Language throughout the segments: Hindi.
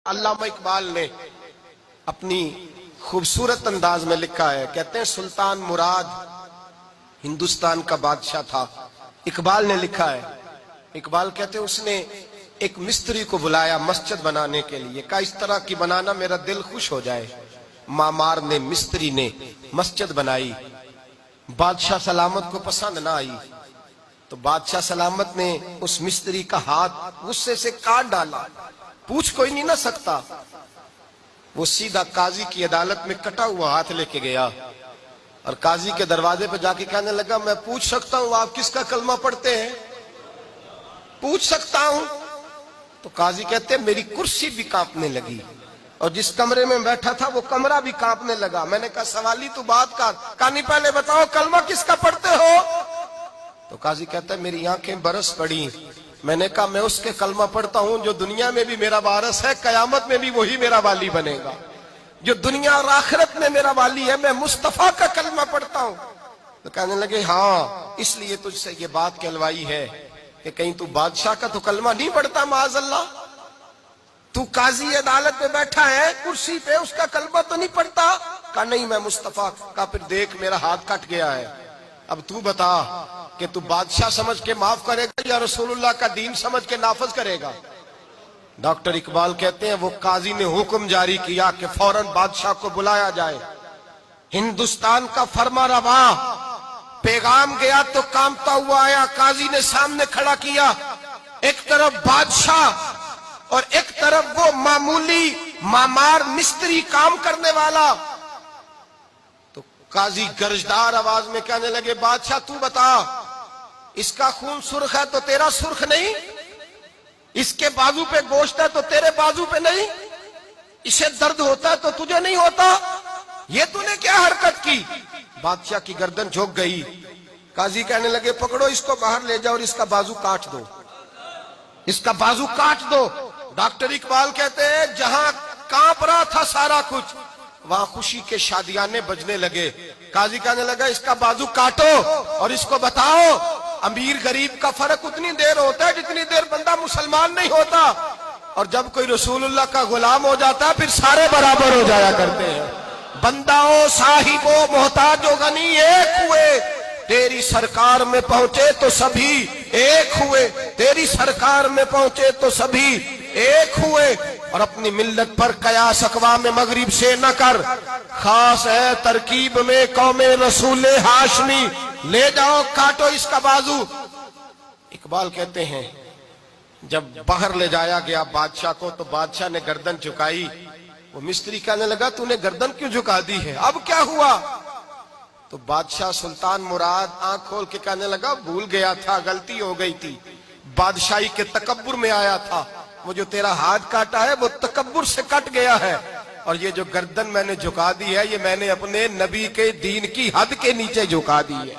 अल्लामा इकबाल ने अपनी खूबसूरत अंदाज में लिखा है। कहते हैं सुल्तान मुराद हिंदुस्तान का बादशाह था। इकबाल ने लिखा है, इकबाल कहते हैं उसने एक मिस्त्री को बुलाया मस्जिद बनाने के लिए। कहा इस तरह की बनाना मेरा दिल खुश हो जाए। मामार ने मिस्त्री ने मस्जिद बनाई। बादशाह सलामत को पसंद ना आई तो बादशाह सलामत ने उस मिस्त्री का हाथ गुस्से से काट डाला। पूछ कोई नहीं ना सकता। वो सीधा काजी की अदालत में कटा हुआ हाथ लेके गया और काजी के दरवाजे पे जाके कहने लगा, मैं पूछ सकता हूं आप किसका कलमा पढ़ते हैं? पूछ सकता हूं? तो काजी कहते मेरी कुर्सी भी कांपने लगी और जिस कमरे में बैठा था वो कमरा भी कांपने लगा। मैंने कहा सवाली तू बात कर, कहानी पहले बताओ कलमा किसका पढ़ते हो? तो काजी कहता है मेरी आंखें बरस पड़ी। मैंने कहा मैं उसके कलमा पढ़ता हूं जो दुनिया में भी मेरा वारिस है, कयामत में भी वही मेरा वाली बनेगा। जो दुनिया और आखिरत में मेरा वाली है, मैं मुस्तफा का कलमा पढ़ता हूं। तो कहने लगे हाँ इसलिए तुझसे ये बात कहलवाई है कि कहीं तू बादशाह का तो कलमा नहीं पढ़ता माज़अल्लाह। तू काजी अदालत में बैठा है कुर्सी पे, उसका कलमा तो नहीं पढ़ता? कहा नहीं मैं मुस्तफा का। फिर देख मेरा हाथ कट गया है। अब तू बता कि तू बादशाह समझ के माफ करेगा या रसूलुल्लाह का दीन समझ के नाफज करेगा? डॉक्टर इकबाल कहते हैं वो काजी ने हुक्म जारी किया कि फौरन बादशाह को बुलाया जाए। हिंदुस्तान का फरमा रवा पैगाम गया तो कांपता हुआ आया। काजी ने सामने खड़ा किया, एक तरफ बादशाह और एक तरफ वो मामूली मामार मिस्त्री काम करने वाला। तो काजी गरजदार आवाज में कहने लगे, बादशाह तू बता इसका खून सुर्ख है तो तेरा सुर्ख नहीं? इसके बाजू पे गोश्त है तो तेरे बाजू पे नहीं? इसे दर्द होता है तो तुझे नहीं होता? ये तूने क्या हरकत की? बादशाह की गर्दन झुक गई। काजी कहने लगे पकड़ो इसको बाहर ले जाओ और इसका बाजू काट दो, इसका बाजू काट दो। डॉक्टर इकबाल कहते हैं जहां कांप रहा था सारा कुछ, वहां खुशी के शादियाने बजने लगे। काजी कहने लगा इसका बाजू काटो और इसको बताओ अमीर गरीब का फर्क उतनी देर होता है जितनी देर बंदा मुसलमान नहीं होता, और जब कोई रसूलुल्लाह का गुलाम हो जाता है फिर सारे बराबर हो जाया करते हैं। बंदाओ साहिबो मोहताजो गनी एक हुए, तेरी सरकार में पहुंचे तो सभी एक हुए। तेरी सरकार में पहुंचे तो सभी एक हुए। और अपनी मिल्लत पर कयास अक़वाम मगरिब से न कर, खास है तरकीब में कौमे रसूल हाशमी। ले जाओ काटो इसका बाजू। इकबाल कहते हैं जब बाहर ले जाया गया बादशाह को तो बादशाह ने गर्दन झुकाई। वो मिस्त्री कहने लगा तूने गर्दन क्यों झुका दी है, अब क्या हुआ? तो बादशाह सुल्तान मुराद आंख खोल के कहने लगा भूल गया था, गलती हो गई थी, बादशाही के तकब्बुर में आया था। वो जो तेरा हाथ काटा है वो तकब्बुर से कट गया है, और ये जो गर्दन मैंने झुका दी है ये मैंने अपने नबी के दीन की हद के नीचे झुका दी है,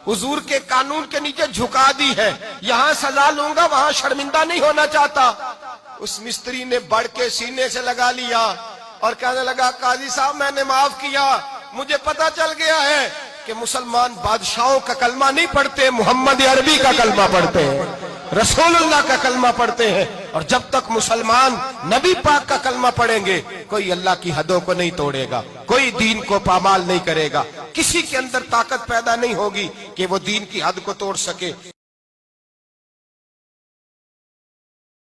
हुजूर के कानून के नीचे झुका दी है। यहां सजा लूंगा वहां शर्मिंदा नहीं होना चाहता। उस मिस्त्री ने बढ़ के सीने से लगा लिया और कहने लगा काजी साहब मैंने माफ किया, मुझे पता चल गया है कि मुसलमान बादशाहों का कलमा नहीं पढ़ते, मोहम्मद अरबी का कलमा पढ़ते हैं, रसूलुल्लाह का कलमा पढ़ते हैं। और जब तक मुसलमान नबी पाक का कलमा पढ़ेंगे कोई अल्लाह की हदों को नहीं तोड़ेगा, कोई दीन को पामाल नहीं करेगा, किसी के अंदर ताकत पैदा नहीं होगी कि वो दीन की हद को तोड़ सके।